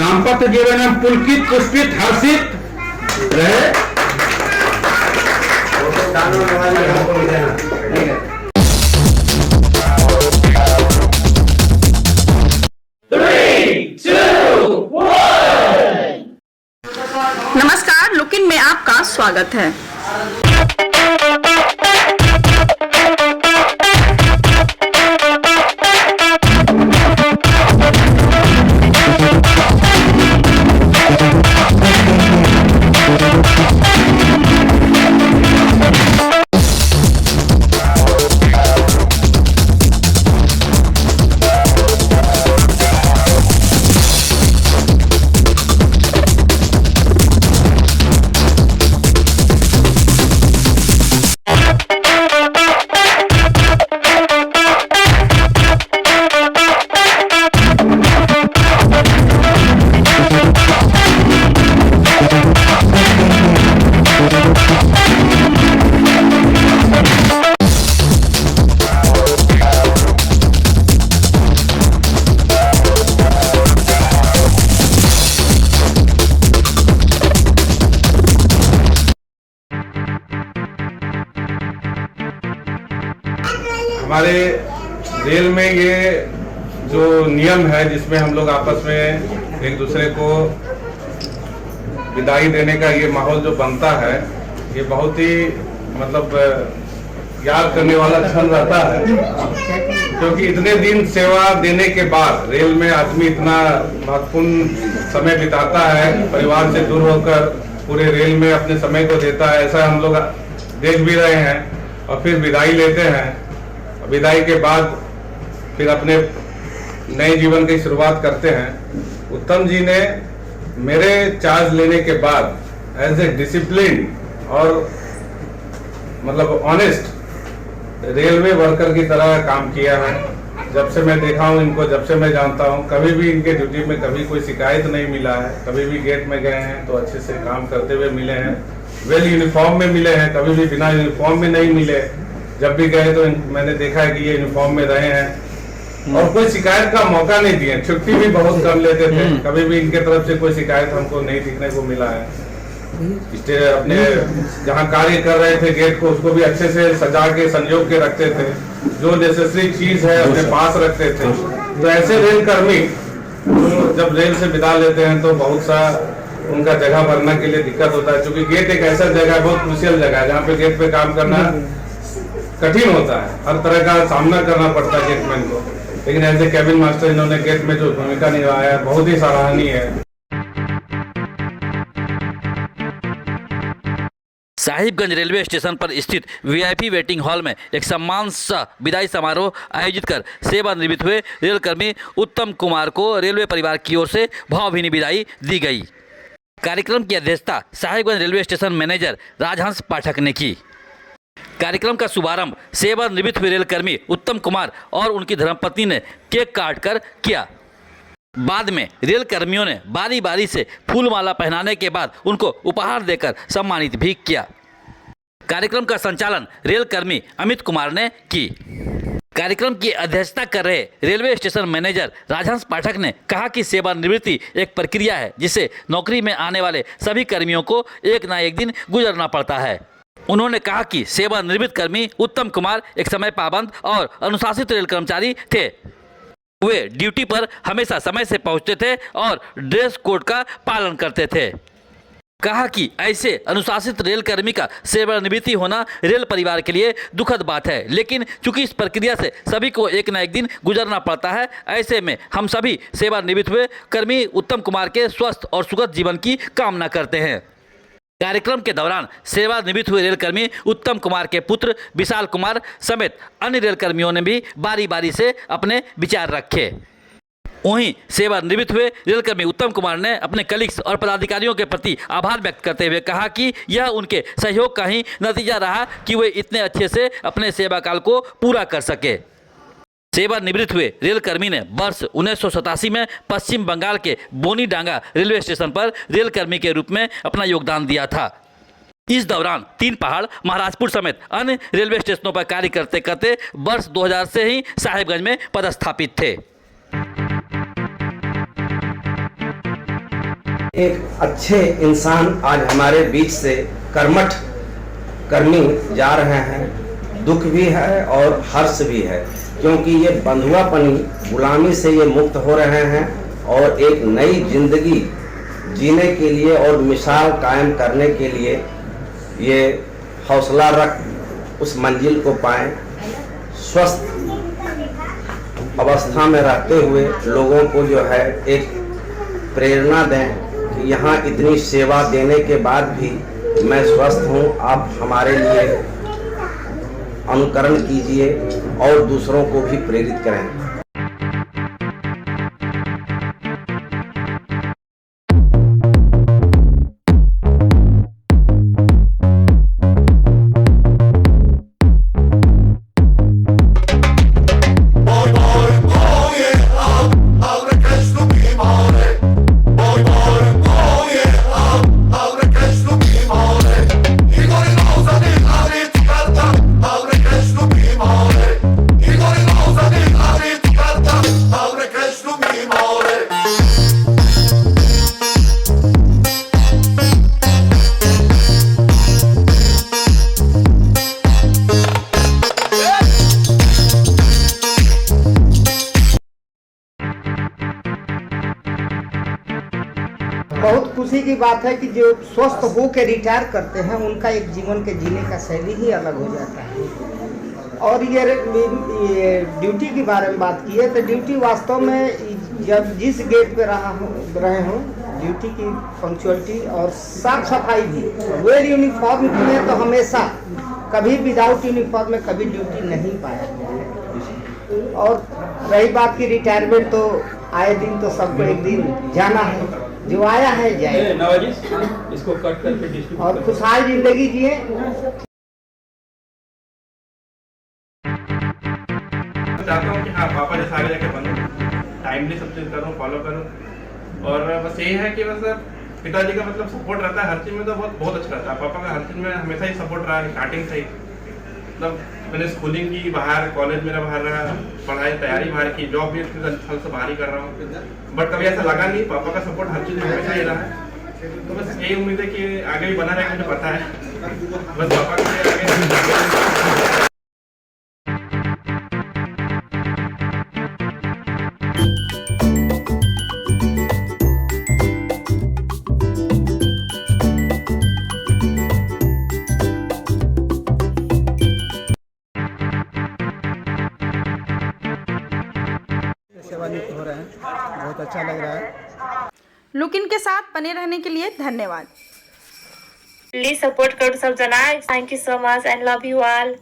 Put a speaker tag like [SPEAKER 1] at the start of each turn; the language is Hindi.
[SPEAKER 1] दाम्पत्य जीवन में पुलकित पुष्पित हर्षित रहे।
[SPEAKER 2] नमस्कार, लुक इन में आपका स्वागत है।
[SPEAKER 1] हमारे रेल में ये जो नियम है जिसमें हम लोग आपस में एक दूसरे को विदाई देने का ये माहौल जो बनता है, ये बहुत ही मतलब याद करने वाला क्षण रहता है, क्योंकि इतने दिन सेवा देने के बाद रेल में आदमी इतना महत्वपूर्ण समय बिताता है, परिवार से दूर होकर पूरे रेल में अपने समय को देता है। ऐसा हम लोग देख भी रहे हैं और फिर विदाई लेते हैं। विदाई के बाद फिर अपने नए जीवन की शुरुआत करते हैं। उत्तम जी ने मेरे चार्ज लेने के बाद एज ए डिसिप्लिन और मतलब ऑनेस्ट रेलवे वर्कर की तरह काम किया है। जब से मैं देखा हूँ इनको, जब से मैं जानता हूँ, कभी भी इनके ड्यूटी में कभी कोई शिकायत नहीं मिला है। कभी भी गेट में गए हैं तो अच्छे से काम करते हुए मिले हैं, वेल यूनिफॉर्म में मिले हैं, कभी भी बिना यूनिफॉर्म में नहीं मिले। जब भी गए तो मैंने देखा है कि ये यूनिफॉर्म में रहे हैं और कोई शिकायत का मौका नहीं दिए। छुट्टी भी बहुत कम लेते थे, कभी भी इनके तरफ से कोई शिकायत हमको नहीं दिखने को मिला है। अपने जहाँ कार्य कर रहे थे गेट को, उसको भी अच्छे से सजा के संजो के रखते थे, जो नेसेसरी चीज है अपने पास रखते थे। तो ऐसे रेल कर्मी जब रेल से विदा लेते हैं तो बहुत सा उनका जगह भरने के लिए दिक्कत होता है, क्योंकि गेट एक ऐसा जगह है, बहुत क्रूशियल जगह है, जहाँ पे गेट पे काम करना कठिन होता है। हर तरह का सामना करना पड़ता है गेटमैन को, लेकिन एज ए कैबिन मास्टर इन्होंने गेट में जो भूमिका निभाया है बहुत ही सराहनीय है।
[SPEAKER 3] साहिबगंज रेलवे स्टेशन पर स्थित वीआईपी वेटिंग हॉल में एक सम्मान सह विदाई समारोह आयोजित कर सेवानिवृत्त हुए रेलकर्मी उत्तम कुमार को रेलवे परिवार की ओर से भावभीनी विदाई दी गई। कार्यक्रम की अध्यक्षता साहिबगंज रेलवे स्टेशन मैनेजर राजहंस पाठक ने की। कार्यक्रम का शुभारंभ सेवानिवृत्त हुए रेलकर्मी उत्तम कुमार और उनकी धर्मपत्नी ने केक काट कर किया। बाद में रेल कर्मियों ने बारी बारी से फूलमाला पहनाने के बाद उनको उपहार देकर सम्मानित भी किया। कार्यक्रम का संचालन रेल कर्मी अमित कुमार ने की। कार्यक्रम की अध्यक्षता कर रहे रेलवे स्टेशन मैनेजर राजहंस पाठक ने कहा कि सेवानिवृत्ति एक प्रक्रिया है जिसे नौकरी में आने वाले सभी कर्मियों को एक न एक दिन गुजरना पड़ता है। उन्होंने कहा कि सेवानिवृत्त कर्मी उत्तम कुमार एक समय पाबंद और अनुशासित रेल कर्मचारी थे। वे ड्यूटी पर हमेशा समय से पहुंचते थे और ड्रेस कोड का पालन करते थे। कहा कि ऐसे अनुशासित रेल कर्मी का सेवानिवृत्ति होना रेल परिवार के लिए दुखद बात है, लेकिन चूंकि इस प्रक्रिया से सभी को एक न एक दिन गुजरना पड़ता है, ऐसे में हम सभी सेवानिवृत्त हुए कर्मी उत्तम कुमार के स्वस्थ और सुखद जीवन की कामना करते हैं। कार्यक्रम के दौरान सेवानिवृत्त हुए रेलकर्मी उत्तम कुमार के पुत्र विशाल कुमार समेत अन्य रेलकर्मियों ने भी बारी बारी से अपने विचार रखे। वहीं सेवानिवृत्त हुए रेलकर्मी उत्तम कुमार ने अपने कलीग्स और पदाधिकारियों के प्रति आभार व्यक्त करते हुए कहा कि यह उनके सहयोग का ही नतीजा रहा कि वे इतने अच्छे से अपने सेवा काल को पूरा कर सके। सेवानिवृत्त हुए रेलकर्मी ने वर्ष 1987 में पश्चिम बंगाल के बोनीडांगा रेलवे स्टेशन पर रेलकर्मी के रूप में अपना योगदान दिया था। इस दौरान तीन पहाड़, महाराजपुर समेत अन्य रेलवे स्टेशनों पर कार्य करते करते वर्ष 2000 से ही साहिबगंज में पदस्थापित थे।
[SPEAKER 4] एक अच्छे इंसान आज हमारे बीच से कर्मठ कर्मी जा रहे हैं। दुख भी है और हर्ष भी है, क्योंकि ये बंधुआपनी गुलामी से ये मुक्त हो रहे हैं और एक नई जिंदगी जीने के लिए और मिसाल कायम करने के लिए ये हौसला रख उस मंजिल को पाएं। स्वस्थ अवस्था में रहते हुए लोगों को जो है एक प्रेरणा दें कि यहाँ इतनी सेवा देने के बाद भी मैं स्वस्थ हूँ, आप हमारे लिए अनुकरण कीजिए और दूसरों को भी प्रेरित करें।
[SPEAKER 5] बहुत खुशी की बात है कि जो स्वस्थ हो के रिटायर करते हैं उनका एक जीवन के जीने का शैली ही अलग हो जाता है। और ये ड्यूटी के बारे में बात की है तो ड्यूटी वास्तव में जब जिस गेट पे रहे हों ड्यूटी की पंक्चुअलिटी और साफ सफाई भी वेल यूनिफॉर्म में तो हमेशा कभी विदाउट यूनिफॉर्म में कभी ड्यूटी नहीं पाया गया है। और रही बात की रिटायरमेंट तो आए दिन तो सबको एक दिन जाना है, जो आया है जाए
[SPEAKER 6] इसको कट करके
[SPEAKER 5] और खुशहाल जिंदगी जिए।
[SPEAKER 7] चाहता हूँ कि हाँ पापा जैसे आगे जाके बनूँ, टाइमली सब चीज़ करूँ, फॉलो करूँ। और बस यही है कि बस पिताजी का मतलब सपोर्ट रहता है हर चीज़ में, तो बहुत अच्छा रहता है। पापा का हर चीज़ में हमेशा ही सपोर्ट रहा है, स्टार्टिंग से ही। मतलब मैंने स्कूलिंग की बाहर, कॉलेज मेरा बाहर रहा, पढ़ाई तैयारी बाहर की, जॉब भी इतने साल से बाहर ही कर रहा हूँ, बट कभी ऐसा लगा नहीं। पापा का सपोर्ट हर चीज़ में हमेशा ही रहा है। तो बस यही उम्मीद है कि आगे भी बना रहेगा, मुझे पता है। बस पापा के आगे
[SPEAKER 5] सेवानिवृत्त हो रहे हैं, बहुत अच्छा लग रहा है।
[SPEAKER 2] लुकिन के साथ बने रहने के लिए धन्यवाद।
[SPEAKER 8] Please support Kadu Sabjana. Thank you so much and love you all.